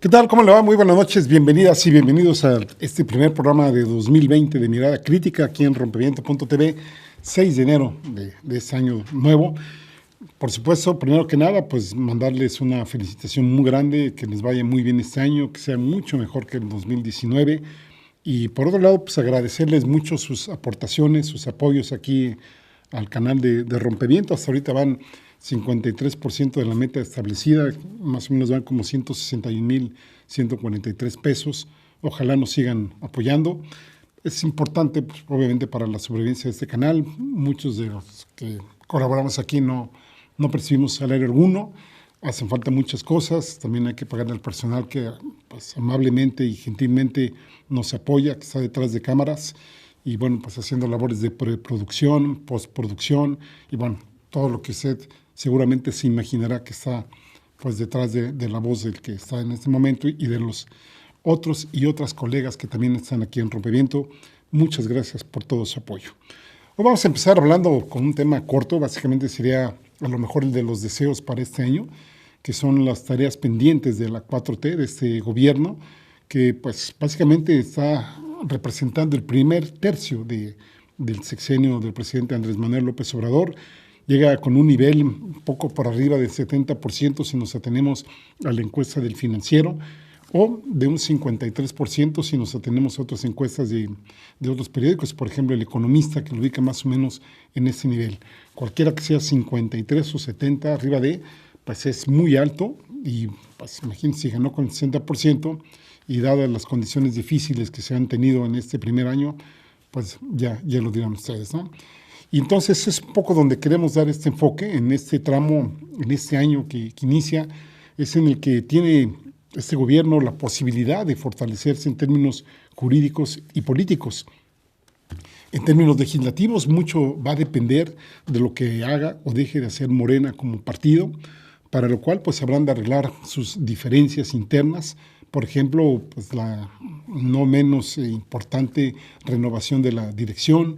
¿Qué tal? ¿Cómo le va? Muy buenas noches, bienvenidas y bienvenidos a este primer programa de 2020 de Mirada Crítica aquí en Rompeviento.tv, 6 de enero de este año nuevo. Por supuesto, primero que nada, pues mandarles una felicitación muy grande, que les vaya muy bien este año, que sea mucho mejor que el 2019. Y por otro lado, pues agradecerles mucho sus aportaciones, sus apoyos aquí al canal de Rompeviento. Hasta ahorita van 53% de la meta establecida, más o menos van como 161,143 pesos. Ojalá nos sigan apoyando. Es importante, pues, obviamente, para la sobrevivencia de este canal. Muchos de los que colaboramos aquí no percibimos salario alguno. Hacen falta muchas cosas. También hay que pagarle al personal que, pues, amablemente y gentilmente nos apoya, que está detrás de cámaras y, bueno, pues haciendo labores de preproducción, postproducción y, bueno, todo lo que usted seguramente se imaginará que está, pues, detrás de la voz del que está en este momento y de los otros y otras colegas que también están aquí en Rompeviento. Muchas gracias por todo su apoyo. Hoy vamos a empezar hablando con un tema corto, básicamente sería a lo mejor el de los deseos para este año, que son las tareas pendientes de la 4T, de este gobierno, que pues básicamente está representando el primer tercio del sexenio del presidente Andrés Manuel López Obrador. Llega con un nivel un poco por arriba del 70% si nos atenemos a la encuesta del Financiero, o de un 53% si nos atenemos a otras encuestas de otros periódicos, por ejemplo El Economista, que lo ubica más o menos en ese nivel. Cualquiera que sea 53 o 70 arriba de, pues es muy alto y pues imagínense si ganó con el 60% y dadas las condiciones difíciles que se han tenido en este primer año, pues ya lo dirán ustedes, ¿no? Y entonces es un poco donde queremos dar este enfoque, en este tramo, en este año que inicia, es en el que tiene este gobierno la posibilidad de fortalecerse en términos jurídicos y políticos. En términos legislativos, mucho va a depender de lo que haga o deje de hacer Morena como partido, para lo cual pues habrán de arreglar sus diferencias internas, por ejemplo, pues la no menos importante renovación de la dirección,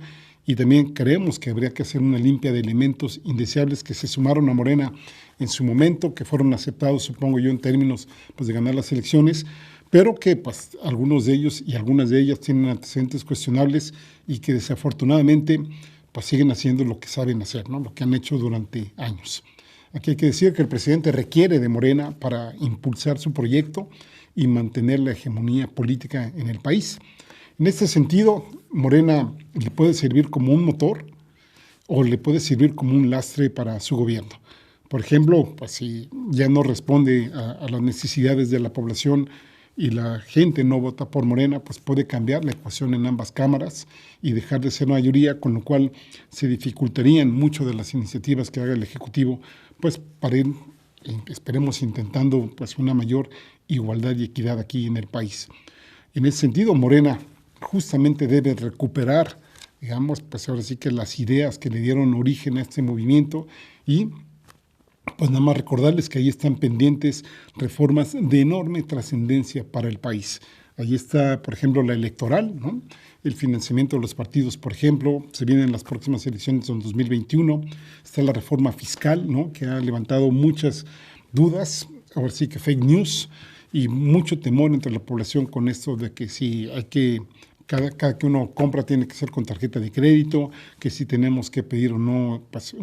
y también creemos que habría que hacer una limpia de elementos indeseables que se sumaron a Morena en su momento, que fueron aceptados, supongo yo, en términos pues, de ganar las elecciones, pero que pues, algunos de ellos y algunas de ellas tienen antecedentes cuestionables y que desafortunadamente pues, siguen haciendo lo que saben hacer, ¿no? Lo que han hecho durante años. Aquí hay que decir que el presidente requiere de Morena para impulsar su proyecto y mantener la hegemonía política en el país. En este sentido, Morena le puede servir como un motor o le puede servir como un lastre para su gobierno. Por ejemplo, pues si ya no responde a las necesidades de la población y la gente no vota por Morena, pues puede cambiar la ecuación en ambas cámaras y dejar de ser mayoría, con lo cual se dificultarían mucho de las iniciativas que haga el Ejecutivo, pues para ir, esperemos, intentando pues una mayor igualdad y equidad aquí en el país. En ese sentido, Morena justamente debe recuperar, digamos, pues ahora sí que las ideas que le dieron origen a este movimiento y pues nada más recordarles que ahí están pendientes reformas de enorme trascendencia para el país. Ahí está, por ejemplo, la electoral, ¿no? El financiamiento de los partidos, por ejemplo, se vienen las próximas elecciones en 2021, está la reforma fiscal, ¿no? Que ha levantado muchas dudas, ahora sí que fake news, y mucho temor entre la población con esto de que si hay que, cada que uno compra tiene que ser con tarjeta de crédito, que si tenemos que pedir o no pues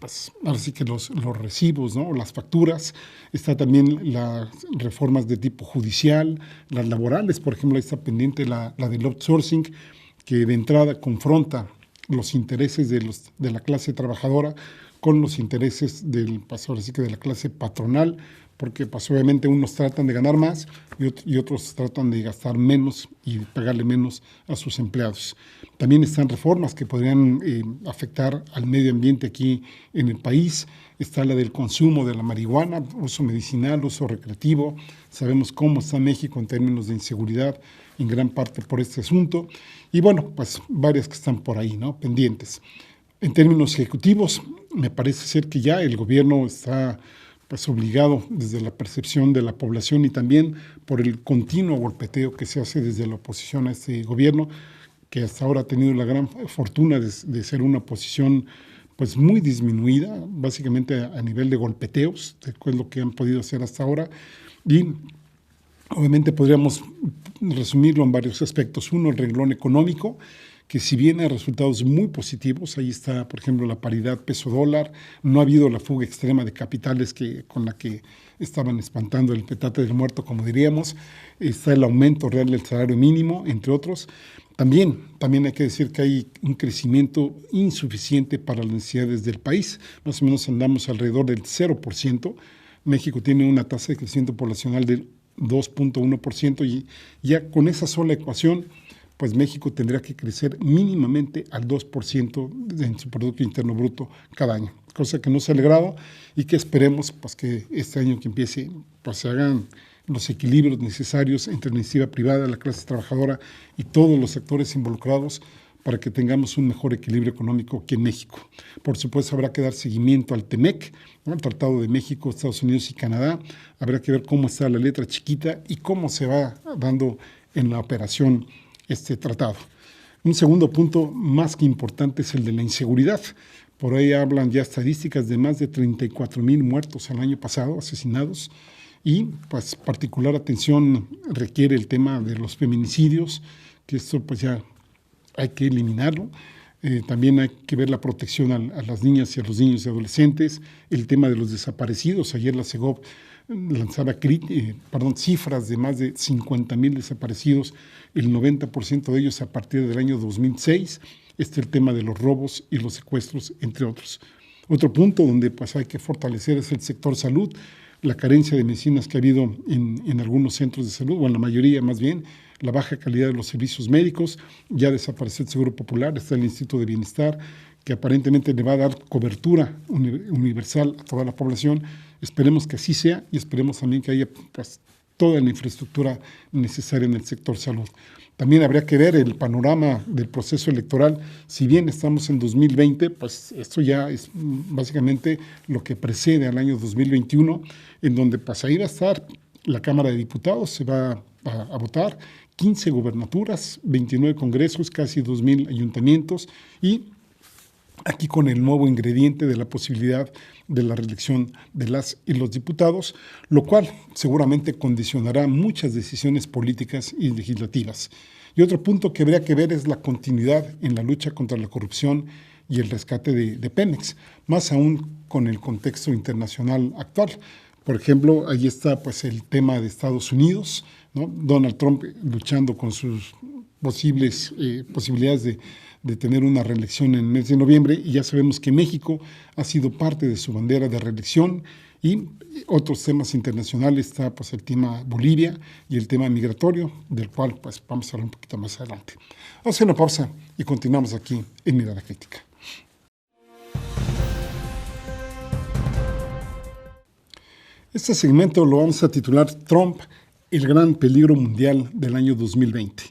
pues ahora sí que los recibos, ¿no? Las facturas. Está también las reformas de tipo judicial, las laborales, por ejemplo, ahí está pendiente la del outsourcing, que de entrada confronta los intereses de la clase trabajadora con los intereses pues ahora sí que de la clase patronal, porque pues obviamente unos tratan de ganar más y otros tratan de gastar menos y pagarle menos a sus empleados. También están reformas que podrían afectar al medio ambiente aquí en el país. Está la del consumo de la marihuana, uso medicinal, uso recreativo. Sabemos cómo está México en términos de inseguridad, en gran parte por este asunto. Y bueno, pues varias que están por ahí, ¿no? Pendientes. En términos ejecutivos, me parece ser que ya el gobierno está pues obligado desde la percepción de la población y también por el continuo golpeteo que se hace desde la oposición a este gobierno, que hasta ahora ha tenido la gran fortuna de ser una oposición pues muy disminuida, básicamente a nivel de golpeteos, que es lo que han podido hacer hasta ahora. Y obviamente podríamos resumirlo en varios aspectos. Uno, el renglón económico, que si bien hay resultados muy positivos, ahí está, por ejemplo, la paridad peso-dólar, no ha habido la fuga extrema de capitales con la que estaban espantando el petate del muerto, como diríamos, está el aumento real del salario mínimo, entre otros. También hay que decir que hay un crecimiento insuficiente para las necesidades del país, más o menos andamos alrededor del 0%, México tiene una tasa de crecimiento poblacional del 2.1% y ya con esa sola ecuación, pues México tendría que crecer mínimamente al 2% en su Producto Interno Bruto cada año, cosa que no se ha logrado y que esperemos pues, que este año que empiece pues, se hagan los equilibrios necesarios entre la iniciativa privada, la clase trabajadora y todos los sectores involucrados para que tengamos un mejor equilibrio económico aquí en México. Por supuesto, habrá que dar seguimiento al TEMEC, ¿no? El Tratado de México, Estados Unidos y Canadá. Habrá que ver cómo está la letra chiquita y cómo se va dando en la operación este tratado. Un segundo punto más que importante es el de la inseguridad. Por ahí hablan ya estadísticas de más de 34,000 muertos el año pasado, asesinados, y pues particular atención requiere el tema de los feminicidios, que esto pues ya hay que eliminarlo. También hay que ver la protección a las niñas y a los niños y adolescentes, el tema de los desaparecidos. Ayer la CEGOP lanzaba cifras de más de 50,000 desaparecidos, el 90% de ellos a partir del año 2006. El tema de los robos y los secuestros, entre otros. Otro punto donde pues, hay que fortalecer es el sector salud, la carencia de medicinas que ha habido en algunos centros de salud, o en la mayoría más bien, la baja calidad de los servicios médicos, ya desapareció el Seguro Popular, está el Instituto de Bienestar, que aparentemente le va a dar cobertura universal a toda la población. Esperemos que así sea y esperemos también que haya pues, toda la infraestructura necesaria en el sector salud. También habría que ver el panorama del proceso electoral. Si bien estamos en 2020, pues esto ya es básicamente lo que precede al año 2021, en donde pues ahí va a estar la Cámara de Diputados, se va a votar, 15 gubernaturas, 29 congresos, casi 2,000 ayuntamientos y aquí con el nuevo ingrediente de la posibilidad de la reelección de las y los diputados, lo cual seguramente condicionará muchas decisiones políticas y legislativas. Y otro punto que habría que ver es la continuidad en la lucha contra la corrupción y el rescate de Pemex, más aún con el contexto internacional actual. Por ejemplo, ahí está pues, el tema de Estados Unidos, ¿no? Donald Trump luchando con sus posibilidades de tener una reelección en el mes de noviembre, y ya sabemos que México ha sido parte de su bandera de reelección, y otros temas internacionales está pues, el tema Bolivia y el tema migratorio, del cual pues, vamos a hablar un poquito más adelante. Vamos a hacer una pausa y continuamos aquí en Mirada Crítica. Este segmento lo vamos a titular Trump, el gran peligro mundial del año 2020.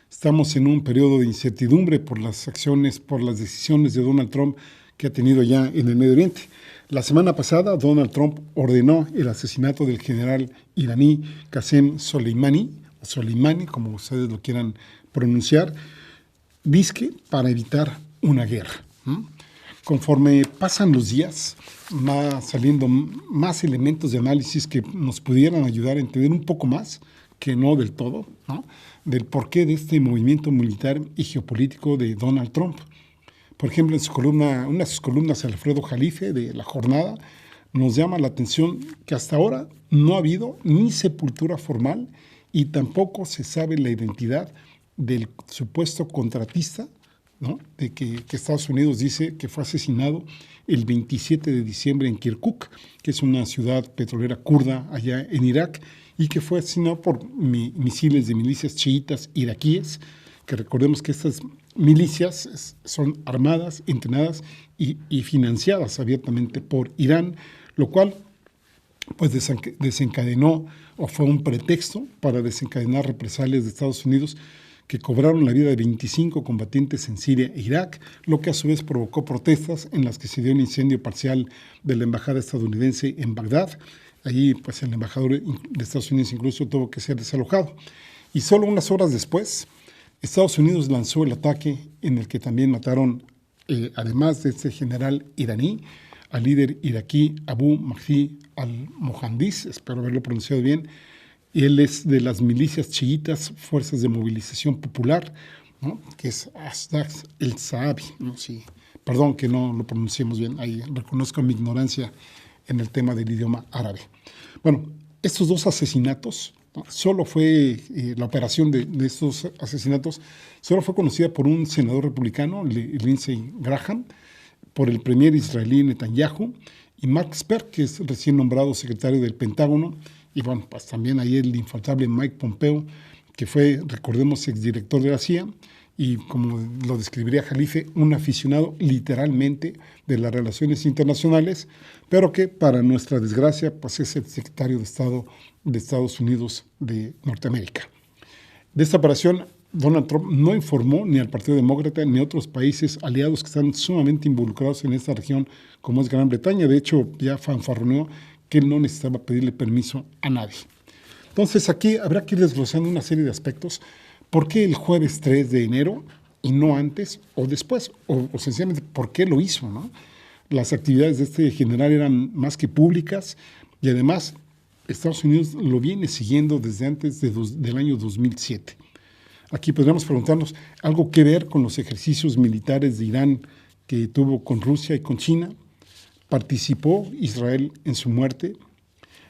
Estamos en un periodo de incertidumbre por las acciones, por las decisiones de Donald Trump que ha tenido ya en el Medio Oriente. La semana pasada, Donald Trump ordenó el asesinato del general iraní Qasem Soleimani, o Soleimani, como ustedes lo quieran pronunciar, dizque para evitar una guerra. Conforme pasan los días, va saliendo más elementos de análisis que nos pudieran ayudar a entender un poco más, que no del todo, ¿no? Del porqué de este movimiento militar y geopolítico de Donald Trump. Por ejemplo, en una de sus columnas, Alfredo Jalife, de La Jornada, nos llama la atención que hasta ahora no ha habido ni sepultura formal y tampoco se sabe la identidad del supuesto contratista, ¿no? De que Estados Unidos dice que fue asesinado el 27 de diciembre en Kirkuk, que es una ciudad petrolera kurda allá en Irak, y que fue asesinado por misiles de milicias chiitas iraquíes, que recordemos que estas milicias son armadas, entrenadas y financiadas abiertamente por Irán, lo cual pues desencadenó o fue un pretexto para desencadenar represalias de Estados Unidos que cobraron la vida de 25 combatientes en Siria e Irak, lo que a su vez provocó protestas en las que se dio un incendio parcial de la embajada estadounidense en Bagdad. Allí pues el embajador de Estados Unidos incluso tuvo que ser desalojado. Y solo unas horas después, Estados Unidos lanzó el ataque en el que también mataron, además de este general iraní, al líder iraquí Abu Mahdi al-Mohandis, espero haberlo pronunciado bien. Él es de las milicias chiitas, Fuerzas de Movilización Popular, ¿no?, que es Asdaq el-Saabi, ¿no? Sí, perdón que no lo pronunciemos bien, ahí reconozco mi ignorancia en el tema del idioma árabe. Bueno, estos dos asesinatos, ¿no?, solo fue la operación de estos asesinatos, solo fue conocida por un senador republicano, Lindsey Graham, por el premier israelí Netanyahu y Mark Esper, que es recién nombrado secretario del Pentágono, y bueno, pues también ahí el infaltable Mike Pompeo, que fue, recordemos, exdirector de la CIA, y como lo describiría Jalife, un aficionado literalmente de las relaciones internacionales, pero que para nuestra desgracia pues es el secretario de Estado de Estados Unidos de Norteamérica. De esta operación, Donald Trump no informó ni al Partido Demócrata ni a otros países aliados que están sumamente involucrados en esta región, como es Gran Bretaña. De hecho, ya fanfarroneó que él no necesitaba pedirle permiso a nadie. Entonces, aquí habrá que ir desglosando una serie de aspectos. ¿Por qué el jueves 3 de enero y no antes o después? O sencillamente, ¿por qué lo hizo, no? Las actividades de este general eran más que públicas y además Estados Unidos lo viene siguiendo desde antes del año 2007. Aquí podríamos preguntarnos, ¿algo que ver con los ejercicios militares de Irán que tuvo con Rusia y con China? ¿Participó Israel en su muerte?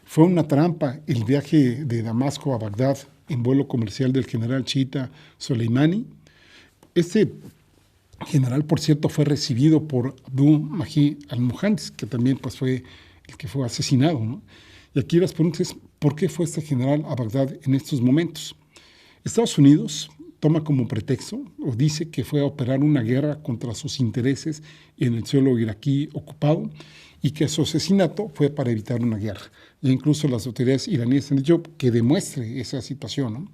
¿Fue una trampa el viaje de Damasco a Bagdad en vuelo comercial del general chiita Soleimani? Este general, por cierto, fue recibido por Abu Mahdi al-Mohandis, que también pues, fue el que fue asesinado, ¿no? Y aquí las preguntas es, ¿por qué fue este general a Bagdad en estos momentos? Estados Unidos toma como pretexto o dice que fue a operar una guerra contra sus intereses en el suelo iraquí ocupado y que su asesinato fue para evitar una guerra. E incluso las autoridades iraníes han dicho que demuestre esa situación, ¿no?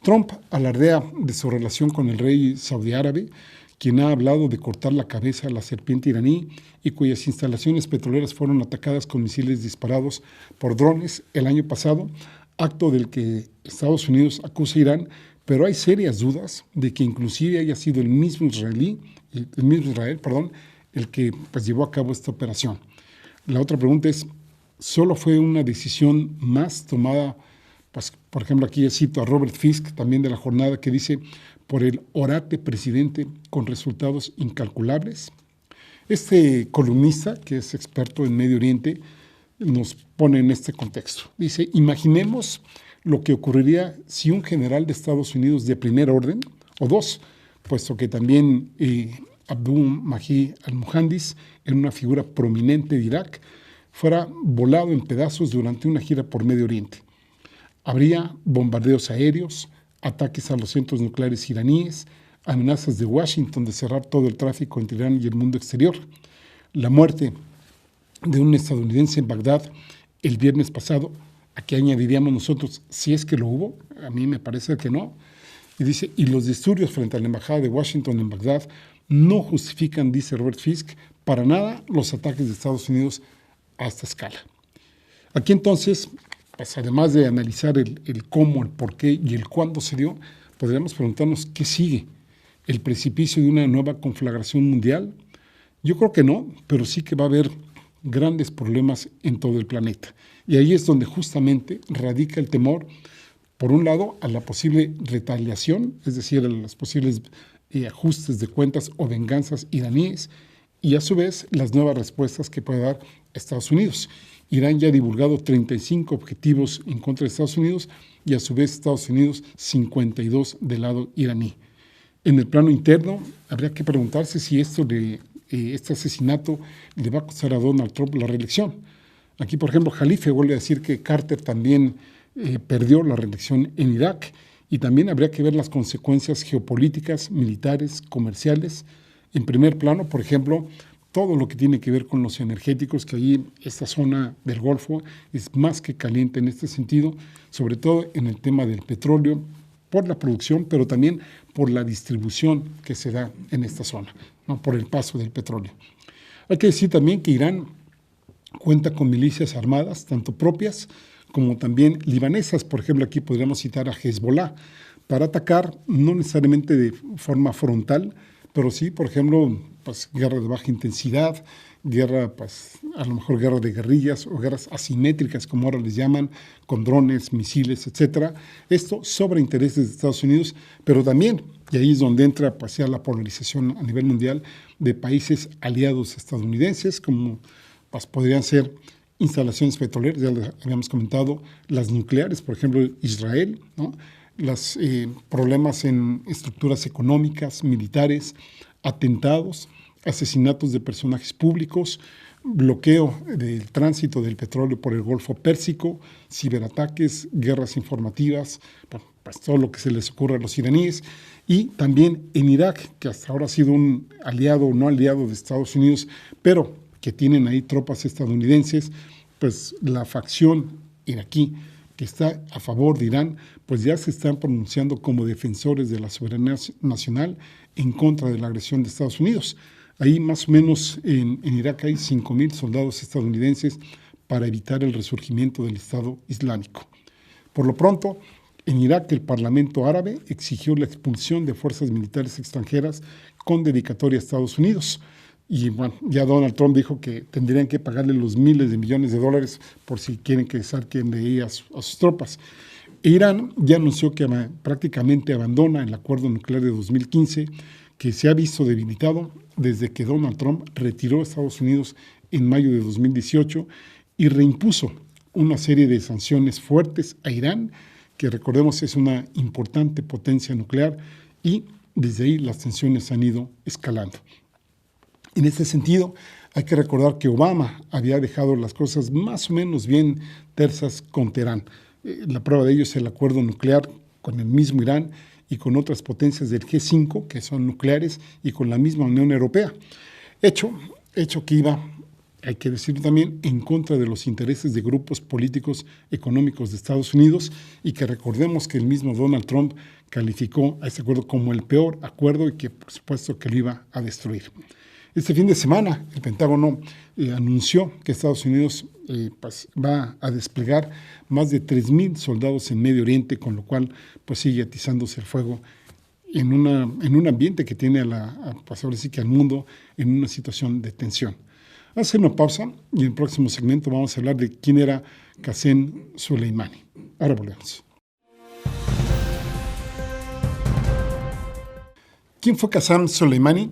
Trump alardea de su relación con el rey saudí árabe, quien ha hablado de cortar la cabeza a la serpiente iraní y cuyas instalaciones petroleras fueron atacadas con misiles disparados por drones el año pasado, acto del que Estados Unidos acusa a Irán, pero hay serias dudas de que inclusive haya sido el mismo Israel, el que pues, llevó a cabo esta operación. La otra pregunta es, ¿solo fue una decisión más tomada, pues, por ejemplo, aquí cito a Robert Fisk, también de La Jornada, que dice, por el orate presidente con resultados incalculables? Este columnista, que es experto en Medio Oriente, nos pone en este contexto. Dice, imaginemos lo que ocurriría si un general de Estados Unidos de primer orden, o dos, puesto que también Abu Mahdi al-Mohandis, en una figura prominente de Irak, fuera volado en pedazos durante una gira por Medio Oriente. Habría bombardeos aéreos, ataques a los centros nucleares iraníes, amenazas de Washington de cerrar todo el tráfico entre Irán y el mundo exterior, la muerte de un estadounidense en Bagdad el viernes pasado, a que añadiríamos nosotros, si es que lo hubo, a mí me parece que no, y dice, y los disturbios frente a la embajada de Washington en Bagdad no justifican, dice Robert Fisk, para nada los ataques de Estados Unidos a esta escala. Aquí entonces, pues además de analizar el cómo, el por qué y el cuándo se dio, podríamos preguntarnos qué sigue, el precipicio de una nueva conflagración mundial. Yo creo que no, pero sí que va a haber grandes problemas en todo el planeta. Y ahí es donde justamente radica el temor, por un lado, a la posible retaliación, es decir, a los posibles ajustes de cuentas o venganzas iraníes, y a su vez las nuevas respuestas que puede dar Estados Unidos. Irán ya ha divulgado 35 objetivos en contra de Estados Unidos y a su vez Estados Unidos 52 del lado iraní. En el plano interno, habría que preguntarse si este asesinato le va a costar a Donald Trump la reelección. Aquí, por ejemplo, Jalife vuelve a decir que Carter también perdió la reelección en Irak y también habría que ver las consecuencias geopolíticas, militares, comerciales. En primer plano, por ejemplo, todo lo que tiene que ver con los energéticos, que ahí esta zona del Golfo es más que caliente en este sentido, sobre todo en el tema del petróleo, por la producción, pero también por la distribución que se da en esta zona, ¿no? Por el paso del petróleo. Hay que decir también que Irán cuenta con milicias armadas, tanto propias como también libanesas. Por ejemplo, aquí podríamos citar a Hezbollah, para atacar no necesariamente de forma frontal, pero sí, por ejemplo, pues guerra de baja intensidad, guerra, pues a lo mejor guerra de guerrillas o guerras asimétricas, como ahora les llaman, con drones, misiles, etcétera. Esto sobre intereses de Estados Unidos, pero también, y ahí es donde entra pues ya la polarización a nivel mundial de países aliados estadounidenses, como pues podrían ser instalaciones petroleras, ya les habíamos comentado, las nucleares, por ejemplo, Israel, ¿no? Los problemas en estructuras económicas, militares, atentados, asesinatos de personajes públicos, bloqueo del tránsito del petróleo por el Golfo Pérsico, ciberataques, guerras informativas, pues todo lo que se les ocurra a los iraníes, y también en Irak, que hasta ahora ha sido un aliado o no aliado de Estados Unidos, pero que tienen ahí tropas estadounidenses, pues la facción iraquí que está a favor de Irán, pues ya se están pronunciando como defensores de la soberanía nacional en contra de la agresión de Estados Unidos. Ahí más o menos en Irak hay 5,000 soldados estadounidenses para evitar el resurgimiento del Estado Islámico. Por lo pronto, en Irak el Parlamento árabe exigió la expulsión de fuerzas militares extranjeras con dedicatoria a Estados Unidos. Y bueno, ya Donald Trump dijo que tendrían que pagarle los miles de millones de dólares por si quieren que saquen de ahí a sus tropas. Irán ya anunció que prácticamente abandona el acuerdo nuclear de 2015, que se ha visto debilitado desde que Donald Trump retiró a Estados Unidos en mayo de 2018 y reimpuso una serie de sanciones fuertes a Irán, que recordemos es una importante potencia nuclear, y desde ahí las tensiones han ido escalando. En este sentido, hay que recordar que Obama había dejado las cosas más o menos bien tersas con Teherán. La prueba de ello es el acuerdo nuclear con el mismo Irán y con otras potencias del G5, que son nucleares, y con la misma Unión Europea. Hecho que iba, hay que decirlo también, en contra de los intereses de grupos políticos económicos de Estados Unidos, y que recordemos que el mismo Donald Trump calificó a este acuerdo como el peor acuerdo y que por supuesto que lo iba a destruir. Este fin de semana el Pentágono anunció que Estados Unidos pues va a desplegar más de 3,000 soldados en Medio Oriente, con lo cual pues sigue atizándose el fuego en un ambiente que tiene pues ahora sí que al mundo en una situación de tensión. Vamos a hacer una pausa y en el próximo segmento vamos a hablar de quién era Qasem Soleimani. Ahora volvemos. ¿Quién fue Qasem Soleimani?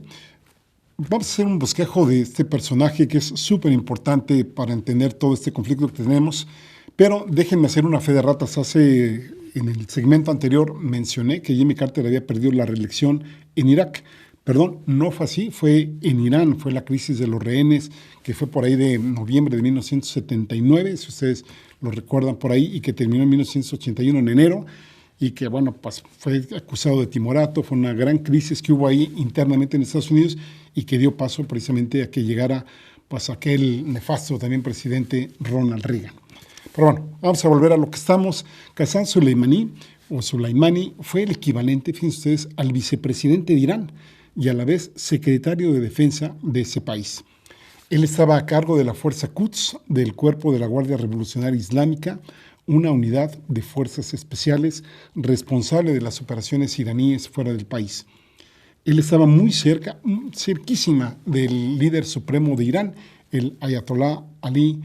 Vamos a hacer un bosquejo de este personaje que es súper importante para entender todo este conflicto que tenemos, pero déjenme hacer una fe de ratas. En el segmento anterior mencioné que Jimmy Carter había perdido la reelección en Irak. Perdón, no fue así, fue en Irán, fue la crisis de los rehenes, que fue por ahí de noviembre de 1979, si ustedes lo recuerdan por ahí, y que terminó en 1981 en enero, y que, bueno, pues fue acusado de timorato. Fue una gran crisis que hubo ahí internamente en Estados Unidos y que dio paso precisamente a que llegara pues aquel nefasto también presidente Ronald Reagan. Pero bueno, vamos a volver a lo que estamos. Qasem Soleimani, o Soleimani, fue el equivalente, fíjense ustedes, al vicepresidente de Irán y a la vez secretario de defensa de ese país. Él estaba a cargo de la Fuerza Quds, del Cuerpo de la Guardia Revolucionaria Islámica, una unidad de fuerzas especiales responsable de las operaciones iraníes fuera del país. Él estaba muy cerquísima del líder supremo de Irán, el Ayatollah Ali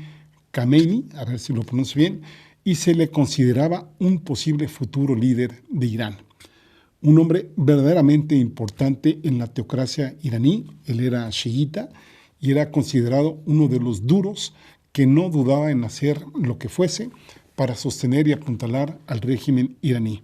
Khamenei, a ver si lo pronuncio bien, y se le consideraba un posible futuro líder de Irán. Un hombre verdaderamente importante en la teocracia iraní. Él era chiita y era considerado uno de los duros que no dudaba en hacer lo que fuese para sostener y apuntalar al régimen iraní.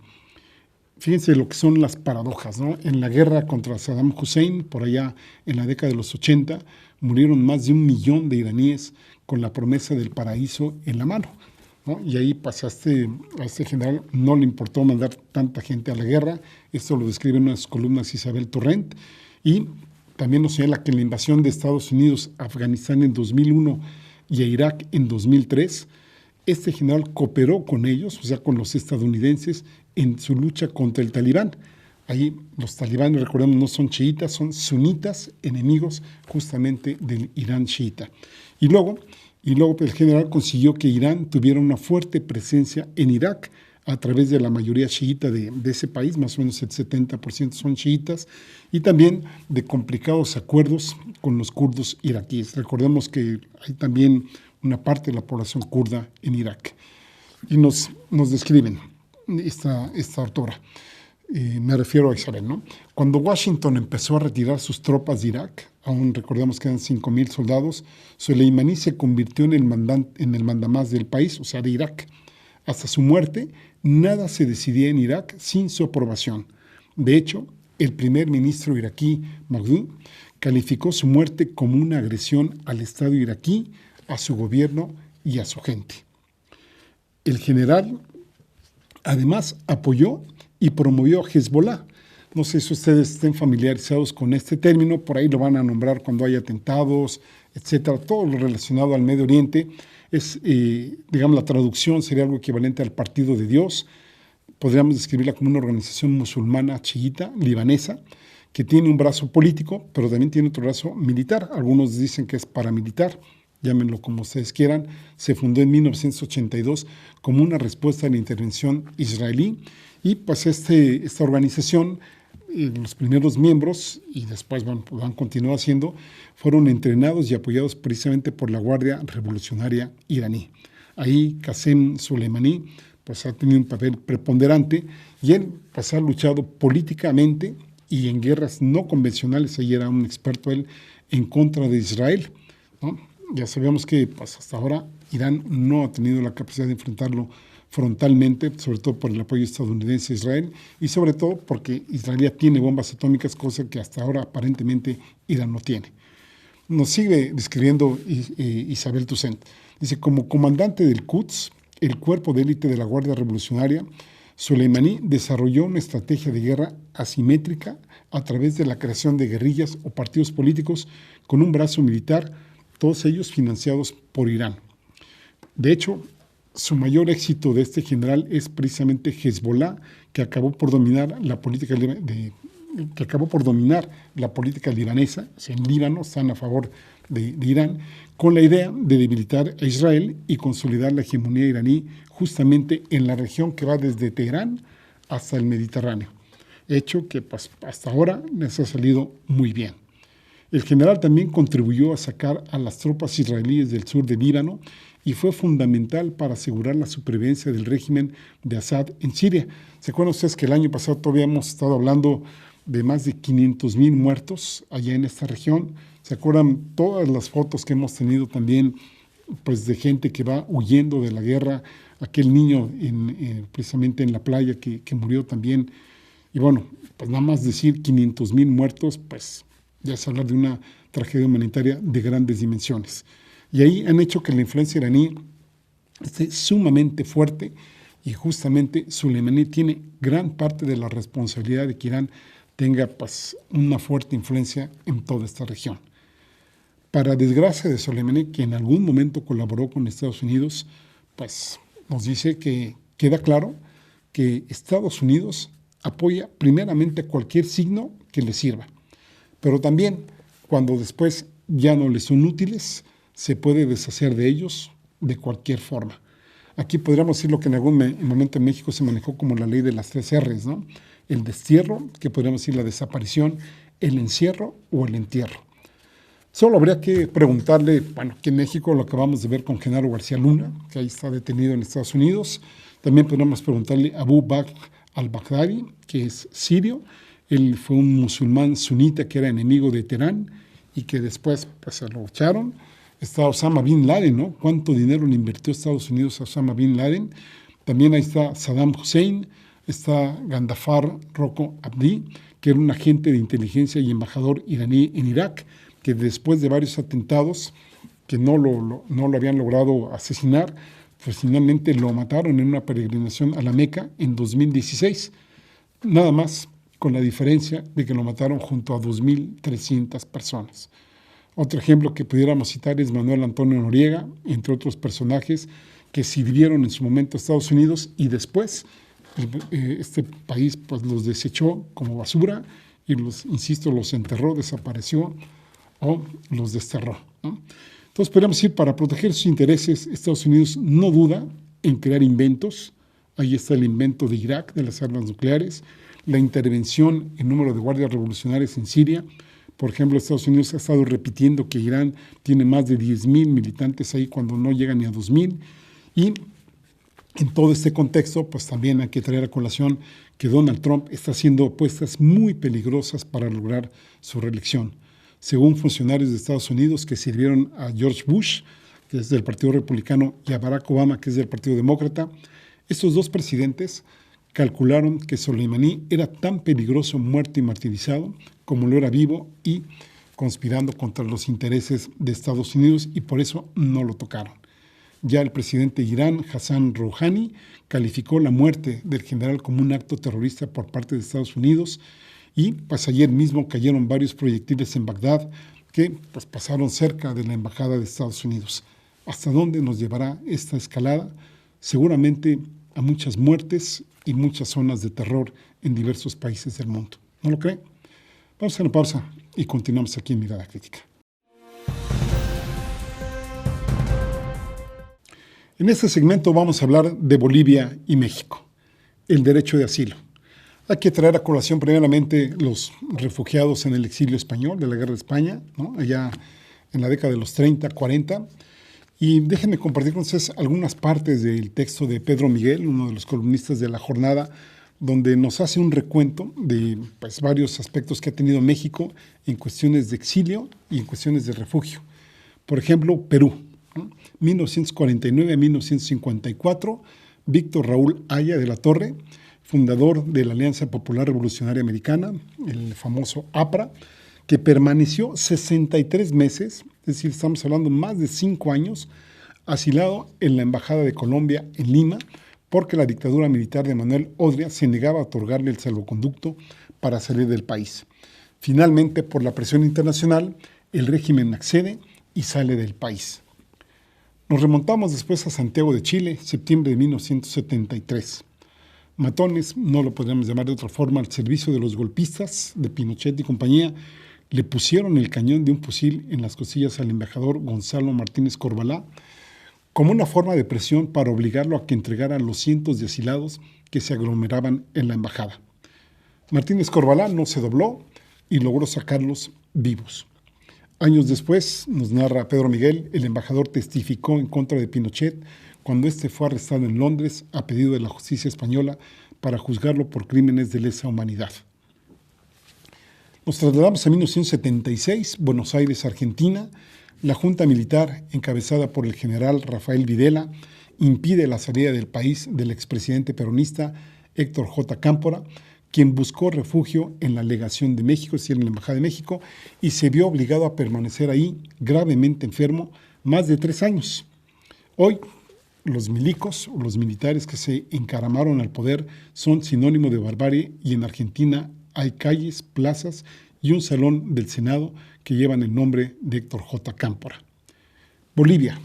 Fíjense lo que son las paradojas, ¿no? En la guerra contra Saddam Hussein, por allá en la década de los 80, murieron más de 1 millón de iraníes con la promesa del paraíso en la mano, ¿no? Y ahí a este general no le importó mandar tanta gente a la guerra. Esto lo describe en unas columnas Isabel Torrent. Y también nos señala que en la invasión de Estados Unidos a Afganistán en 2001 y a Irak en 2003, este general cooperó con ellos, o sea, con los estadounidenses, en su lucha contra el Talibán. Ahí los talibanes, recordemos, no son chiitas, son sunitas, enemigos justamente del Irán chiita. Y luego el general consiguió que Irán tuviera una fuerte presencia en Irak, a través de la mayoría chiita de ese país, más o menos el 70% son chiitas, y también de complicados acuerdos con los kurdos iraquíes. Recordemos que hay también una parte de la población kurda en Irak. Y nos describen esta autora. Me refiero a Isabel, ¿no? Cuando Washington empezó a retirar sus tropas de Irak, aún recordemos que eran 5,000 soldados, Soleimani se convirtió en el mandamás del país, o sea, de Irak. Hasta su muerte, nada se decidía en Irak sin su aprobación. De hecho, el primer ministro iraquí, Maghdum, calificó su muerte como una agresión al Estado iraquí, a su gobierno y a su gente. El general, además, apoyó y promovió a Hezbollah. No sé si ustedes estén familiarizados con este término, por ahí lo van a nombrar cuando hay atentados, etcétera. Todo lo relacionado al Medio Oriente es, digamos, la traducción sería algo equivalente al Partido de Dios. Podríamos describirla como una organización musulmana chiita, libanesa, que tiene un brazo político, pero también tiene otro brazo militar. Algunos dicen que es paramilitar, llámenlo como ustedes quieran. Se fundó en 1982 como una respuesta a la intervención israelí. Y pues esta organización, los primeros miembros, y después pues han continuado haciendo, fueron entrenados y apoyados precisamente por la Guardia Revolucionaria iraní. Ahí Qasem Soleimani pues ha tenido un papel preponderante y él pues ha luchado políticamente y en guerras no convencionales, ahí era un experto él, en contra de Israel, ¿no? Ya sabemos que pues, hasta ahora Irán no ha tenido la capacidad de enfrentarlo frontalmente, sobre todo por el apoyo estadounidense a Israel y sobre todo porque Israel ya tiene bombas atómicas, cosa que hasta ahora aparentemente Irán no tiene. Nos sigue describiendo Isabel Toussaint. Dice, como comandante del Quds, el cuerpo de élite de la Guardia Revolucionaria, Soleimani desarrolló una estrategia de guerra asimétrica a través de la creación de guerrillas o partidos políticos con un brazo militar, todos ellos financiados por Irán. De hecho, su mayor éxito de este general es precisamente Hezbollah, que acabó por dominar la política libanesa. O sea, en Líbano están a favor de Irán, con la idea de debilitar a Israel y consolidar la hegemonía iraní justamente en la región que va desde Teherán hasta el Mediterráneo. Hecho que pues, hasta ahora les ha salido muy bien. El general también contribuyó a sacar a las tropas israelíes del sur de Líbano y fue fundamental para asegurar la supervivencia del régimen de Assad en Siria. ¿Se acuerdan ustedes que el año pasado todavía hemos estado hablando de más de 500,000 muertos allá en esta región? ¿Se acuerdan todas las fotos que hemos tenido también pues, de gente que va huyendo de la guerra? Aquel niño precisamente en la playa que murió también. Y bueno, pues nada más decir 500,000 muertos, pues ya es hablar de una tragedia humanitaria de grandes dimensiones. Y ahí han hecho que la influencia iraní esté sumamente fuerte y justamente Soleimani tiene gran parte de la responsabilidad de que Irán tenga pues, una fuerte influencia en toda esta región. Para desgracia de Soleimani, que en algún momento colaboró con Estados Unidos, pues nos dice que queda claro que Estados Unidos apoya primeramente cualquier signo que le sirva, pero también cuando después ya no les son útiles, se puede deshacer de ellos de cualquier forma. Aquí podríamos decir lo que en algún momento en México se manejó como la ley de las 3 R's, ¿no? El destierro, que podríamos decir la desaparición, el encierro o el entierro. Solo habría que preguntarle, bueno, aquí en México lo acabamos de ver con Genaro García Luna, que ahí está detenido en Estados Unidos. También podríamos preguntarle a Abu Bakr al-Baghdadi, que es sirio. Él fue un musulmán sunita que era enemigo de Teherán y que después pues, se lo echaron. Está Osama Bin Laden, ¿no? ¿Cuánto dinero le invirtió Estados Unidos a Osama Bin Laden? También ahí está Saddam Hussein, está Gandafar Roko Abdi, que era un agente de inteligencia y embajador iraní en Irak, que después de varios atentados que no lo habían logrado asesinar, pues finalmente lo mataron en una peregrinación a la Meca en 2016. Nada más con la diferencia de que lo mataron junto a 2,300 personas. Otro ejemplo que pudiéramos citar es Manuel Antonio Noriega, entre otros personajes que sirvieron en su momento a Estados Unidos y después este país pues, los desechó como basura y los enterró, desapareció o los desterró, ¿no? Entonces podríamos decir, para proteger sus intereses, Estados Unidos no duda en crear inventos, Ahí está el invento de Irak de las armas nucleares, la intervención en número de guardias revolucionarios en Siria. Por ejemplo, Estados Unidos ha estado repitiendo que Irán tiene más de 10,000 militantes ahí cuando no llegan ni a 2,000. Y en todo este contexto, pues también hay que traer a colación que Donald Trump está haciendo apuestas muy peligrosas para lograr su reelección. Según funcionarios de Estados Unidos que sirvieron a George Bush, que es del Partido Republicano, y a Barack Obama, que es del Partido Demócrata, estos dos presidentes calcularon que Soleimani era tan peligroso muerto y martirizado como lo era vivo y conspirando contra los intereses de Estados Unidos, y por eso no lo tocaron. Ya el presidente de Irán, Hassan Rouhani, calificó la muerte del general como un acto terrorista por parte de Estados Unidos, y pues ayer mismo cayeron varios proyectiles en Bagdad que pues pasaron cerca de la embajada de Estados Unidos. ¿Hasta dónde nos llevará esta escalada? Seguramente a muchas muertes y muchas zonas de terror en diversos países del mundo. ¿No lo cree? Vamos a una pausa y continuamos aquí en Mirada Crítica. En este segmento vamos a hablar de Bolivia y México, el derecho de asilo. Hay que traer a colación primeramente los refugiados en el exilio español de la Guerra de España, ¿no? Allá en la década de los 30, 40. Y déjenme compartir con ustedes algunas partes del texto de Pedro Miguel, uno de los columnistas de La Jornada, donde nos hace un recuento de pues, varios aspectos que ha tenido México en cuestiones de exilio y en cuestiones de refugio. Por ejemplo, Perú, ¿no? 1949 a 1954, Víctor Raúl Haya de la Torre, fundador de la Alianza Popular Revolucionaria Americana, el famoso APRA, que permaneció 63 meses, es decir, estamos hablando más de 5 años, asilado en la Embajada de Colombia en Lima, porque la dictadura militar de Manuel Odria se negaba a otorgarle el salvoconducto para salir del país. Finalmente, por la presión internacional, el régimen accede y sale del país. Nos remontamos después a Santiago de Chile, septiembre de 1973. Matones, no lo podríamos llamar de otra forma, al servicio de los golpistas de Pinochet y compañía, le pusieron el cañón de un fusil en las costillas al embajador Gonzalo Martínez Corbalá, como una forma de presión para obligarlo a que entregara a los cientos de asilados que se aglomeraban en la embajada. Martínez Corbalá no se dobló y logró sacarlos vivos. Años después, nos narra Pedro Miguel, el embajador testificó en contra de Pinochet cuando éste fue arrestado en Londres a pedido de la justicia española para juzgarlo por crímenes de lesa humanidad. Nos trasladamos a 1976, Buenos Aires, Argentina. La Junta Militar, encabezada por el general Rafael Videla, impide la salida del país del expresidente peronista Héctor J. Cámpora, quien buscó refugio en la legación de México, es decir, en la Embajada de México, y se vio obligado a permanecer ahí, gravemente enfermo, más de 3 años. Hoy, los milicos, o los militares que se encaramaron al poder, son sinónimo de barbarie, y en Argentina hay calles, plazas y un salón del Senado que llevan el nombre de Héctor J. Cámpora. Bolivia,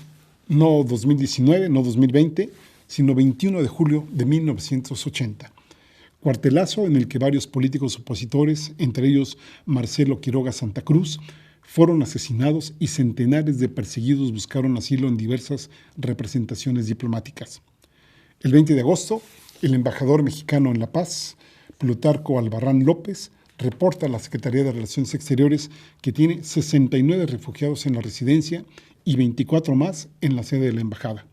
no 2019, no 2020, sino 21 de julio de 1980. Cuartelazo en el que varios políticos opositores, entre ellos Marcelo Quiroga Santa Cruz, fueron asesinados y centenares de perseguidos buscaron asilo en diversas representaciones diplomáticas. El 20 de agosto, el embajador mexicano en La Paz, Plutarco Albarrán López, reporta a la Secretaría de Relaciones Exteriores que tiene 69 refugiados en la residencia y 24 más en la sede de la embajada.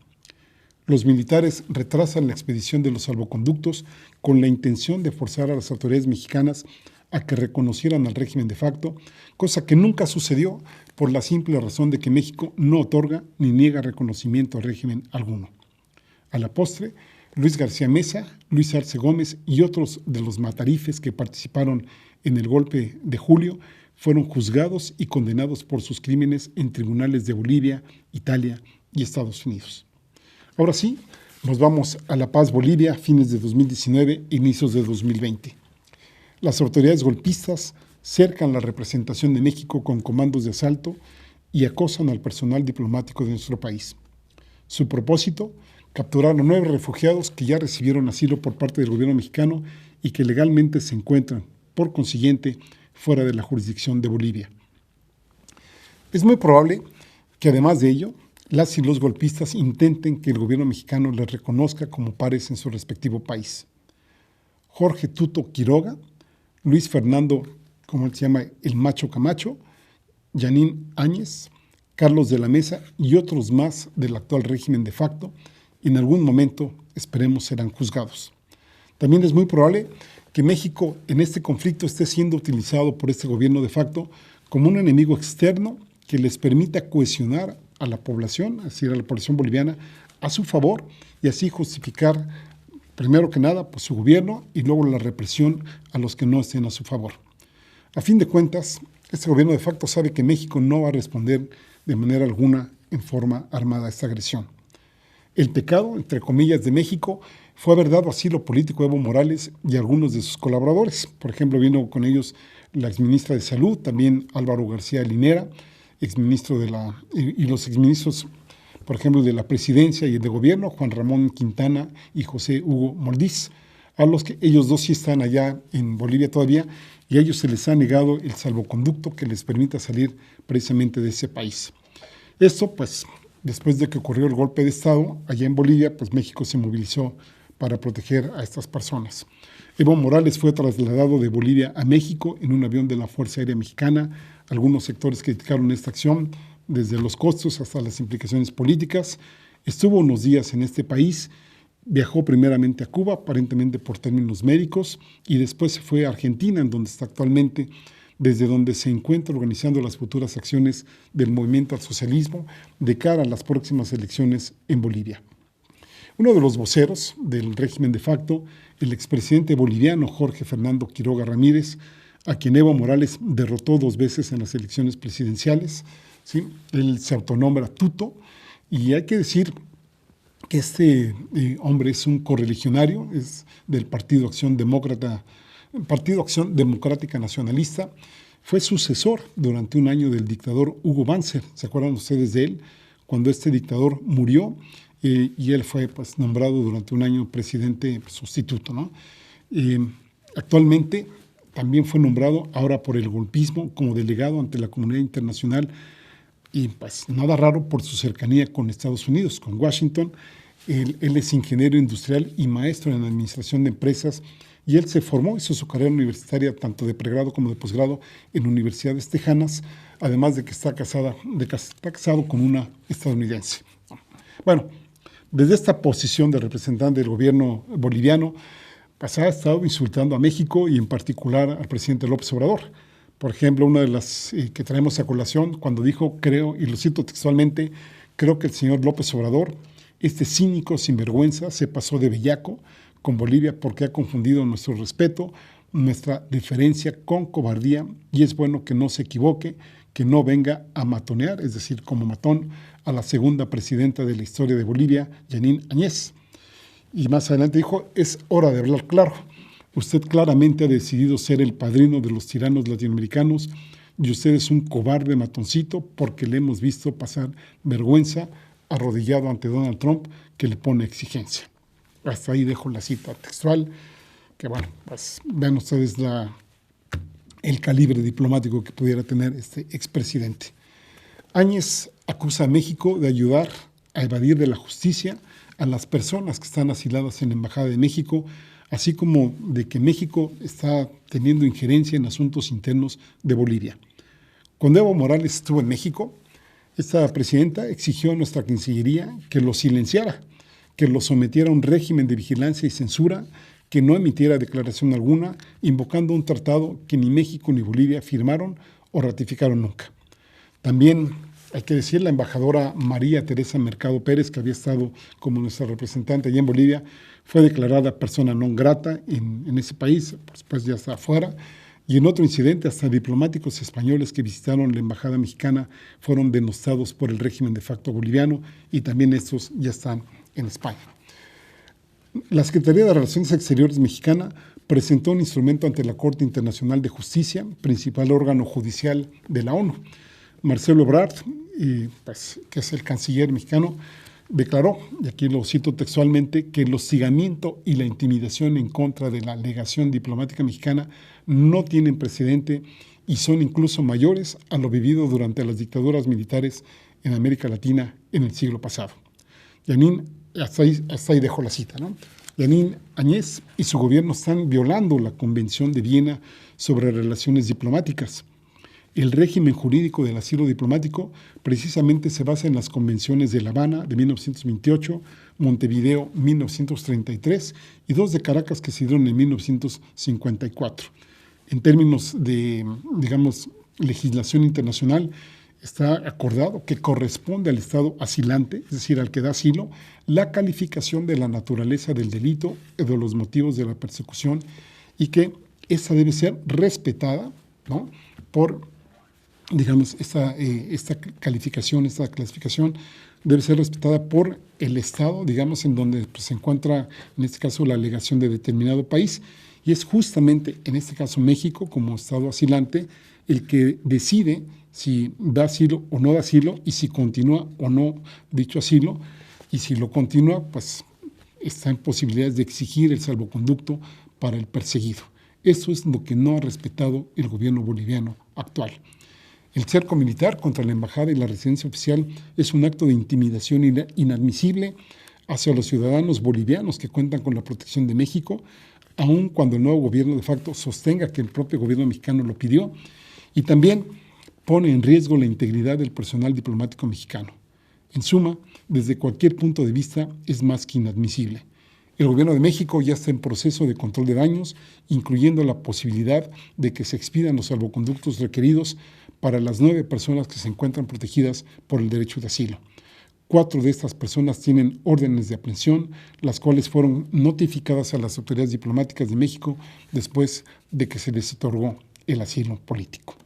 Los militares retrasan la expedición de los salvoconductos con la intención de forzar a las autoridades mexicanas a que reconocieran al régimen de facto, cosa que nunca sucedió por la simple razón de que México no otorga ni niega reconocimiento al régimen alguno. A la postre, Luis García Meza, Luis Arce Gómez y otros de los matarifes que participaron en el golpe de julio fueron juzgados y condenados por sus crímenes en tribunales de Bolivia, Italia y Estados Unidos. Ahora sí, nos vamos a La Paz, Bolivia, fines de 2019, inicios de 2020. Las autoridades golpistas cercan la representación de México con comandos de asalto y acosan al personal diplomático de nuestro país. Su propósito, capturar a 9 refugiados que ya recibieron asilo por parte del gobierno mexicano y que legalmente se encuentran, por consiguiente, fuera de la jurisdicción de Bolivia. Es muy probable que además de ello, las y los golpistas intenten que el gobierno mexicano les reconozca como pares en su respectivo país. Jorge Tuto Quiroga, Luis Fernando, como se llama, el Macho Camacho, Yanín Áñez, Carlos de la Mesa y otros más del actual régimen de facto, en algún momento, esperemos, serán juzgados. También es muy probable que México en este conflicto esté siendo utilizado por este gobierno de facto como un enemigo externo que les permita cohesionar a la población, es decir, a la población boliviana, a su favor y así justificar, primero que nada, pues, su gobierno y luego la represión a los que no estén a su favor. A fin de cuentas, este gobierno de facto sabe que México no va a responder de manera alguna en forma armada a esta agresión. El pecado, entre comillas, de México fue haber dado asilo político a Evo Morales y a algunos de sus colaboradores. Por ejemplo, vino con ellos la exministra de Salud, también Álvaro García Linera, exministro y los exministros, por ejemplo, de la Presidencia y de Gobierno, Juan Ramón Quintana y José Hugo Moldiz, a los que ellos dos sí están allá en Bolivia todavía, y a ellos se les ha negado el salvoconducto que les permita salir precisamente de ese país. Esto, pues, después de que ocurrió el golpe de Estado allá en Bolivia, pues México se movilizó para proteger a estas personas. Evo Morales fue trasladado de Bolivia a México en un avión de la Fuerza Aérea Mexicana. Algunos sectores criticaron esta acción, desde los costos hasta las implicaciones políticas. Estuvo unos días en este país, viajó primeramente a Cuba, aparentemente por términos médicos, y después se fue a Argentina, en donde está actualmente, desde donde se encuentra organizando las futuras acciones del movimiento al socialismo de cara a las próximas elecciones en Bolivia. Uno de los voceros del régimen de facto, el expresidente boliviano Jorge Fernando Quiroga Ramírez, a quien Evo Morales derrotó 2 veces en las elecciones presidenciales, ¿sí? Él se autonombra Tuto, y hay que decir que este hombre es un correligionario, es del Partido Acción Democrática Nacionalista, fue sucesor durante un año del dictador Hugo Banzer. ¿Se acuerdan ustedes de él? Cuando este dictador murió y él fue, pues, nombrado durante un año presidente sustituto, ¿no? Actualmente también fue nombrado ahora por el golpismo como delegado ante la comunidad internacional y, pues, nada raro por su cercanía con Estados Unidos, con Washington. Él es ingeniero industrial y maestro en administración de empresas, y él se formó, hizo su carrera universitaria tanto de pregrado como de posgrado en universidades tejanas, además de que está casado con una estadounidense. Bueno, desde esta posición de representante del gobierno boliviano, pues ha estado insultando a México y en particular al presidente López Obrador. Por ejemplo, una de las que traemos a colación, cuando dijo, creo, y lo cito textualmente, creo que el señor López Obrador, este cínico sinvergüenza, se pasó de bellaco con Bolivia porque ha confundido nuestro respeto, nuestra deferencia con cobardía, y es bueno que no se equivoque, que no venga a matonear, es decir, como matón, a la segunda presidenta de la historia de Bolivia, Yanín Áñez. Y más adelante dijo, es hora de hablar claro. Usted claramente ha decidido ser el padrino de los tiranos latinoamericanos y usted es un cobarde matoncito porque le hemos visto pasar vergüenza arrodillado ante Donald Trump, que le pone exigencia. Hasta ahí dejo la cita textual, que bueno, pues vean ustedes el calibre diplomático que pudiera tener este expresidente. Áñez acusa a México de ayudar a evadir de la justicia a las personas que están asiladas en la Embajada de México, así como de que México está teniendo injerencia en asuntos internos de Bolivia. Cuando Evo Morales estuvo en México, esta presidenta exigió a nuestra Cancillería que lo silenciara, que lo sometiera a un régimen de vigilancia y censura, que no emitiera declaración alguna, invocando un tratado que ni México ni Bolivia firmaron o ratificaron nunca. También hay que decir, la embajadora María Teresa Mercado Pérez, que había estado como nuestra representante allá en Bolivia, fue declarada persona non grata en ese país, después ya está afuera. Y en otro incidente, hasta diplomáticos españoles que visitaron la embajada mexicana fueron denostados por el régimen de facto boliviano, y también estos ya están en España. La Secretaría de Relaciones Exteriores mexicana presentó un instrumento ante la Corte Internacional de Justicia, principal órgano judicial de la ONU. Marcelo Ebrard, pues, que es el canciller mexicano, declaró, y aquí lo cito textualmente, que el hostigamiento y la intimidación en contra de la legación diplomática mexicana no tienen precedente y son incluso mayores a lo vivido durante las dictaduras militares en América Latina en el siglo pasado. Yanín, hasta ahí dejo la cita, ¿no? Yanín Áñez y su gobierno están violando la Convención de Viena sobre relaciones diplomáticas. El régimen jurídico del asilo diplomático precisamente se basa en las convenciones de La Habana de 1928, Montevideo 1933 y dos de Caracas que se dieron en 1954. En términos de, digamos, legislación internacional, está acordado que corresponde al Estado asilante, es decir, al que da asilo, la calificación de la naturaleza del delito y de los motivos de la persecución y que esa debe ser respetada, ¿no?, por, digamos, esta clasificación debe ser respetada por el Estado, digamos, en donde pues, se encuentra, en este caso, la alegación de determinado país, y es justamente, en este caso, México, como Estado asilante, el que decide si da asilo o no da asilo, y si continúa o no dicho asilo, y si lo continúa, pues está en posibilidades de exigir el salvoconducto para el perseguido. Eso es lo que no ha respetado el gobierno boliviano actual. El cerco militar contra la embajada y la residencia oficial es un acto de intimidación inadmisible hacia los ciudadanos bolivianos que cuentan con la protección de México, aun cuando el nuevo gobierno de facto sostenga que el propio gobierno mexicano lo pidió, y también pone en riesgo la integridad del personal diplomático mexicano. En suma, desde cualquier punto de vista, es más que inadmisible. El gobierno de México ya está en proceso de control de daños, incluyendo la posibilidad de que se expidan los salvoconductos requeridos para las 9 personas que se encuentran protegidas por el derecho de asilo. 4 de estas personas tienen órdenes de aprehensión, las cuales fueron notificadas a las autoridades diplomáticas de México después de que se les otorgó el asilo político.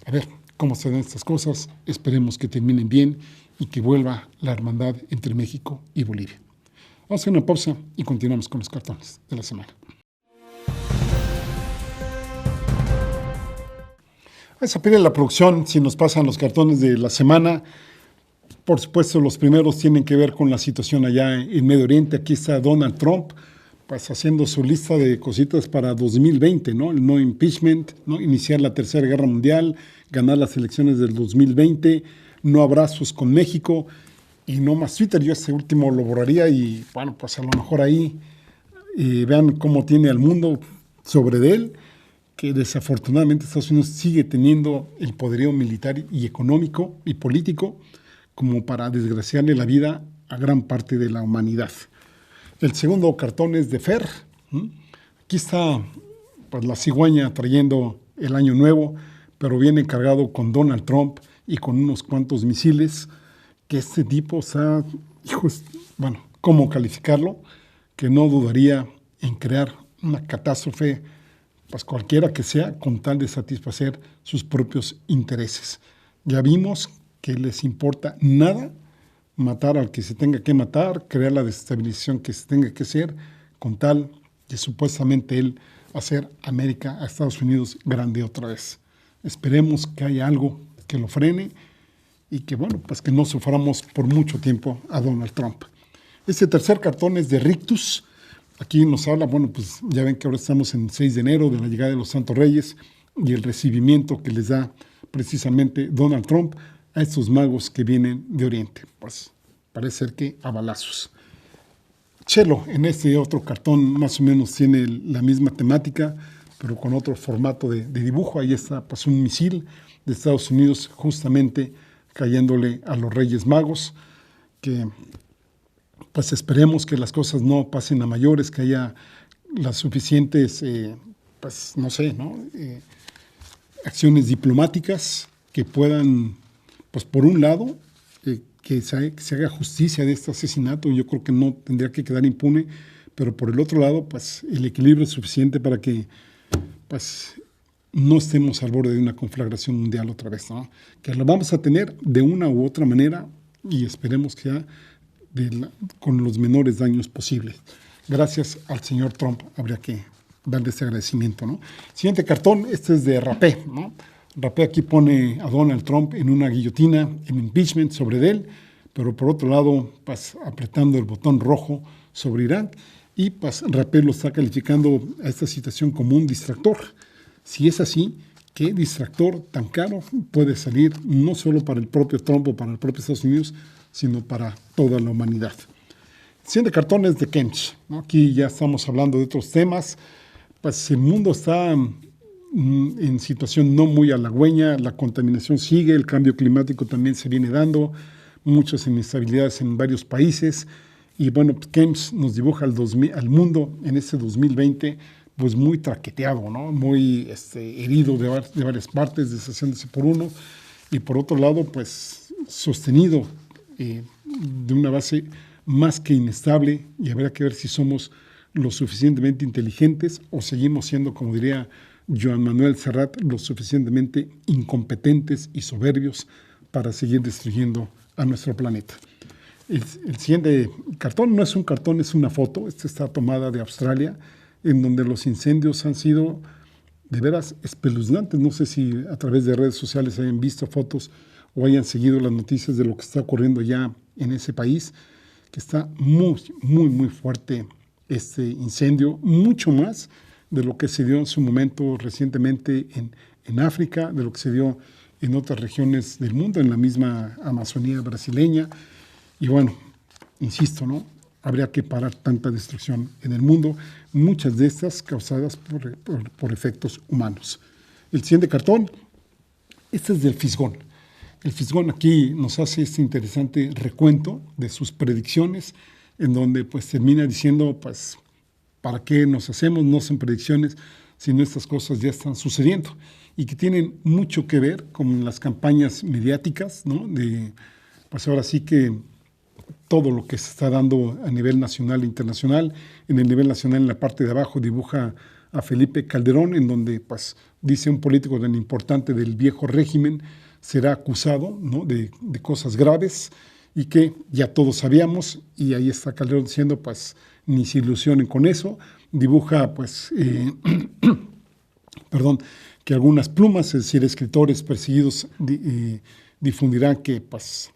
A ver cómo se dan estas cosas, esperemos que terminen bien y que vuelva la hermandad entre México y Bolivia. Vamos a hacer una pausa y continuamos con los cartones de la semana. Vamos a pedir a la producción si nos pasan los cartones de la semana. Por supuesto, los primeros tienen que ver con la situación allá en Medio Oriente. Aquí está Donald Trump, pues haciendo su lista de cositas para 2020, ¿no? El no impeachment, ¿no? Iniciar la Tercera Guerra Mundial, ganar las elecciones del 2020, no abrazos con México y no más Twitter. Yo este último lo borraría y, bueno, pues a lo mejor ahí vean cómo tiene al mundo sobre de él, que desafortunadamente Estados Unidos sigue teniendo el poderío militar y económico y político como para desgraciarle la vida a gran parte de la humanidad. El segundo cartón es de Fer. Aquí está pues, la cigüeña trayendo el año nuevo, pero viene cargado con Donald Trump y con unos cuantos misiles, que este tipo está, bueno, ¿cómo calificarlo? Que no dudaría en crear una catástrofe, pues cualquiera que sea, con tal de satisfacer sus propios intereses. Ya vimos que les importa nada matar al que se tenga que matar, crear la desestabilización que se tenga que hacer, con tal de supuestamente él hacer América, a Estados Unidos, grande otra vez. Esperemos que haya algo que lo frene y que, bueno, pues que no suframos por mucho tiempo a Donald Trump. Este tercer cartón es de Rictus. Aquí nos habla, bueno, pues ya ven que ahora estamos en el 6 de enero de la llegada de los Santos Reyes y el recibimiento que les da precisamente Donald Trump a estos magos que vienen de Oriente. Pues parece ser que a balazos. Chelo, en este otro cartón más o menos tiene la misma temática, pero con otro formato de dibujo. Ahí está pues un misil de Estados Unidos justamente cayéndole a los Reyes Magos, que pues esperemos que las cosas no pasen a mayores, que haya las suficientes, pues no sé, ¿no? Acciones diplomáticas que puedan, pues por un lado, que se haga justicia de este asesinato. Yo creo que no tendría que quedar impune, pero por el otro lado, pues el equilibrio es suficiente para que pues no estemos al borde de una conflagración mundial otra vez, ¿no? Que lo vamos a tener de una u otra manera y esperemos que sea con los menores daños posibles. Gracias al señor Trump habría que darle ese agradecimiento, ¿no? Siguiente cartón, este es de Rapé, ¿no? Rapé aquí pone a Donald Trump en una guillotina, en impeachment sobre él, pero por otro lado, pues apretando el botón rojo sobre Irán, y pues Rapé lo está calificando a esta situación como un distractor. Si es así, qué distractor tan caro puede salir, no solo para el propio Trump o para el propio Estados Unidos, sino para toda la humanidad. El siguiente cartón es de Kench, ¿no? Aquí ya estamos hablando de otros temas. Pues el mundo está en situación no muy halagüeña, la contaminación sigue, el cambio climático también se viene dando, muchas inestabilidades en varios países. Y bueno, pues Kench nos dibuja al mundo en este 2020 pues muy traqueteado, ¿no? Muy herido de varias partes, deshaciéndose por uno, y por otro lado, pues sostenido de una base más que inestable, y habrá que ver si somos lo suficientemente inteligentes o seguimos siendo, como diría Joan Manuel Serrat, lo suficientemente incompetentes y soberbios para seguir destruyendo a nuestro planeta. El siguiente cartón no es un cartón, es una foto. Esta está tomada de Australia, en donde los incendios han sido de veras espeluznantes. No sé si a través de redes sociales hayan visto fotos o hayan seguido las noticias de lo que está ocurriendo ya en ese país, que está muy, muy, muy fuerte este incendio, mucho más de lo que se dio en su momento recientemente en África, de lo que se dio en otras regiones del mundo, en la misma Amazonía brasileña. Y bueno, insisto, ¿no? Habría que parar tanta destrucción en el mundo, muchas de estas causadas por efectos humanos. El siguiente cartón, este es del Fisgón. El Fisgón aquí nos hace este interesante recuento de sus predicciones, en donde pues termina diciendo, pues, ¿para qué nos hacemos? No son predicciones, sino estas cosas ya están sucediendo y que tienen mucho que ver con las campañas mediáticas, ¿no? Pues ahora sí que todo lo que se está dando a nivel nacional e internacional. En el nivel nacional, en la parte de abajo, dibuja a Felipe Calderón, en donde pues, dice un político tan importante del viejo régimen será acusado, ¿no? de cosas graves y que ya todos sabíamos, y ahí está Calderón diciendo, pues, ni se ilusionen con eso. Dibuja, pues, que algunas plumas, es decir, escritores perseguidos, difundirán que, pues,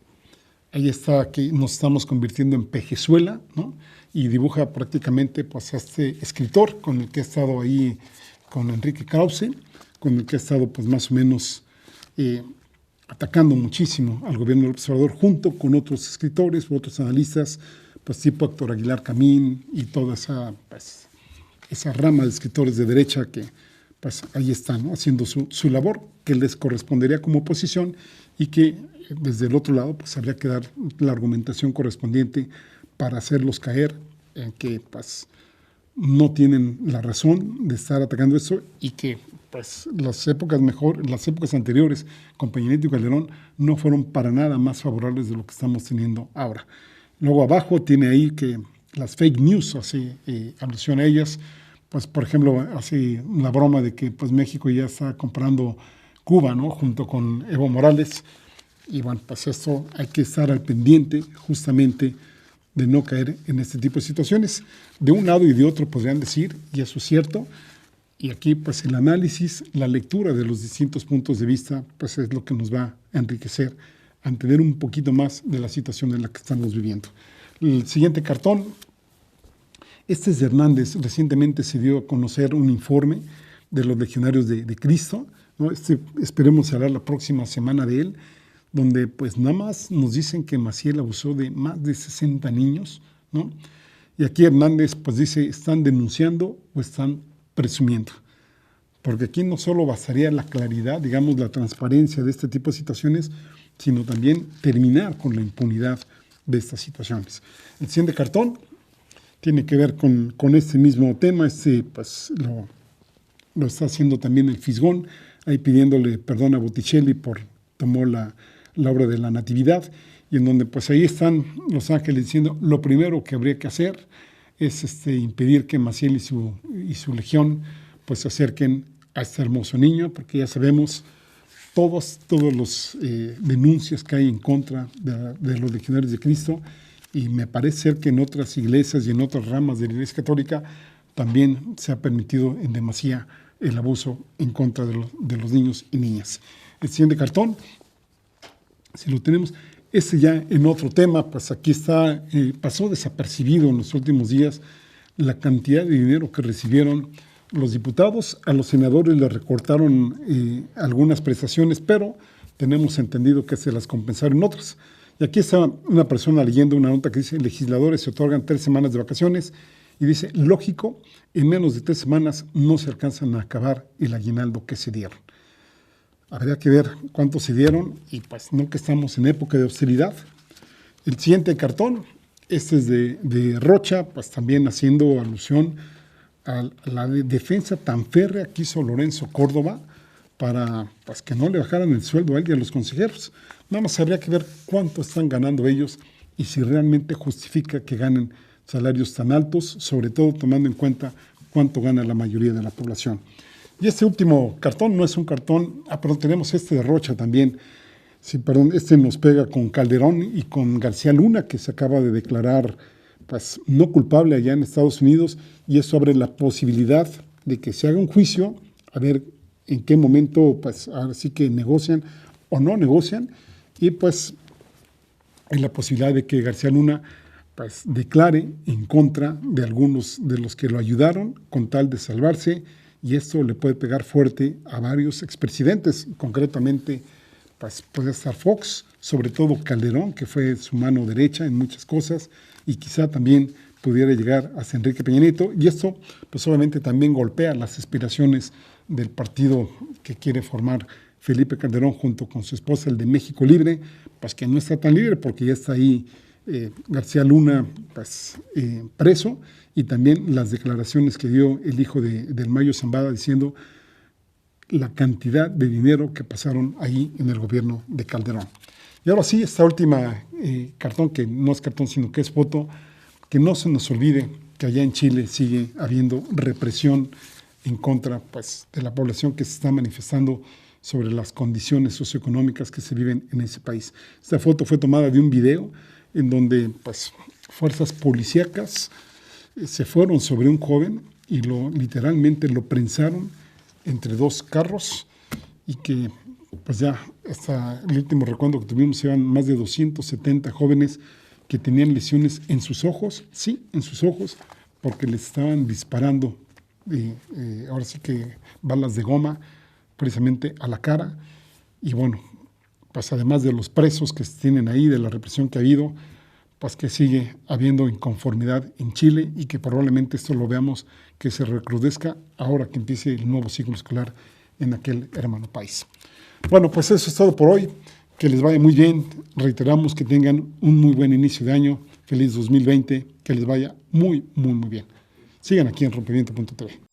ahí está, que nos estamos convirtiendo en Pejezuela, ¿no? Y dibuja prácticamente pues, a este escritor con el que ha estado ahí, con Enrique Krause, con el que ha estado pues, más o menos atacando muchísimo al gobierno del observador, junto con otros escritores u otros analistas, pues tipo Héctor Aguilar Camín y toda pues, esa rama de escritores de derecha que pues, ahí están, ¿no? Haciendo su labor, que les correspondería como oposición, y que desde el otro lado pues habría que dar la argumentación correspondiente para hacerlos caer en que pues no tienen la razón de estar atacando eso, y que pues las épocas anteriores con Peña Nieto y Calderón no fueron para nada más favorables de lo que estamos teniendo ahora. Luego abajo tiene ahí que las fake news, hace alusión a ellas, pues por ejemplo hace la broma de que pues México ya está comprando Cuba, ¿no? Junto con Evo Morales. Y bueno, pues esto hay que estar al pendiente justamente de no caer en este tipo de situaciones. De un lado y de otro podrían decir, y eso es cierto, y aquí pues el análisis, la lectura de los distintos puntos de vista, pues es lo que nos va a enriquecer, a entender un poquito más de la situación en la que estamos viviendo. El siguiente cartón, este es de Hernández. Recientemente se dio a conocer un informe de los legionarios de Cristo, ¿no? Esperemos hablar la próxima semana de él, donde pues nada más nos dicen que Maciel abusó de más de 60 niños, ¿no? Y aquí Hernández pues dice, ¿están denunciando o están presumiendo? Porque aquí no solo bastaría la claridad, digamos, la transparencia de este tipo de situaciones, sino también terminar con la impunidad de estas situaciones. El siguiente cartón tiene que ver con este mismo tema. Pues lo está haciendo también el Fisgón, ahí pidiéndole perdón a Botticelli por tomó la obra de la Natividad, y en donde pues ahí están los ángeles diciendo, lo primero que habría que hacer es impedir que Maciel y su legión pues se acerquen a este hermoso niño, porque ya sabemos todos los denuncias que hay en contra de los legionarios de Cristo, y me parece ser que en otras iglesias y en otras ramas de la Iglesia Católica también se ha permitido en demasía el abuso en contra de los niños y niñas. El siguiente cartón, si lo tenemos, ya en otro tema, pues aquí está, pasó desapercibido en los últimos días la cantidad de dinero que recibieron Los diputados, a los senadores les recortaron algunas prestaciones, pero tenemos entendido que se las compensaron otras. Y aquí está una persona leyendo una nota que dice: legisladores se otorgan 3 semanas de vacaciones, y dice: lógico, en menos de 3 semanas no se alcanzan a acabar el aguinaldo que se dieron. Habría que ver cuánto se dieron, y pues no, que estamos en época de austeridad. El siguiente cartón, este es de Rocha, pues también haciendo alusión a la defensa tan férrea que hizo Lorenzo Córdoba para pues, que no le bajaran el sueldo a él y a los consejeros. Nada más habría que ver cuánto están ganando ellos y si realmente justifica que ganen salarios tan altos, sobre todo tomando en cuenta cuánto gana la mayoría de la población. Y este último cartón no es un cartón, perdón, tenemos este de Rocha también. Sí, perdón, este nos pega con Calderón y con García Luna, que se acaba de declarar pues, no culpable allá en Estados Unidos, y eso abre la posibilidad de que se haga un juicio, a ver en qué momento, pues ahora sí que negocian o no negocian, y pues hay la posibilidad de que García Luna pues, declare en contra de algunos de los que lo ayudaron con tal de salvarse, y esto le puede pegar fuerte a varios expresidentes, concretamente pues puede estar Fox, sobre todo Calderón, que fue su mano derecha en muchas cosas, y quizá también pudiera llegar hasta Enrique Peña Nieto, y esto pues obviamente también golpea las aspiraciones del partido que quiere formar Felipe Calderón junto con su esposa, el de México Libre, pues que no está tan libre porque ya está ahí García Luna pues, preso, y también las declaraciones que dio el hijo del Mayo Zambada diciendo la cantidad de dinero que pasaron ahí en el gobierno de Calderón. Y ahora sí, esta última cartón, que no es cartón sino que es foto, que no se nos olvide que allá en Chile sigue habiendo represión en contra pues, de la población que se está manifestando sobre las condiciones socioeconómicas que se viven en ese país. Esta foto fue tomada de un video en donde pues, fuerzas policíacas se fueron sobre un joven y literalmente lo prensaron entre 2 carros, y que pues ya hasta el último recuento que tuvimos eran más de 270 jóvenes que tenían lesiones en sus ojos, sí, en sus ojos, porque les estaban disparando, ahora sí que balas de goma, precisamente a la cara. Y bueno, pues además de los presos que se tienen ahí, de la represión que ha habido, pues que sigue habiendo inconformidad en Chile, y que probablemente esto lo veamos que se recrudezca ahora que empiece el nuevo ciclo escolar en aquel hermano país. Bueno, pues eso es todo por hoy. Que les vaya muy bien. Reiteramos que tengan un muy buen inicio de año. Feliz 2020. Que les vaya muy, muy, muy bien. Sigan aquí en Rompimiento.tv.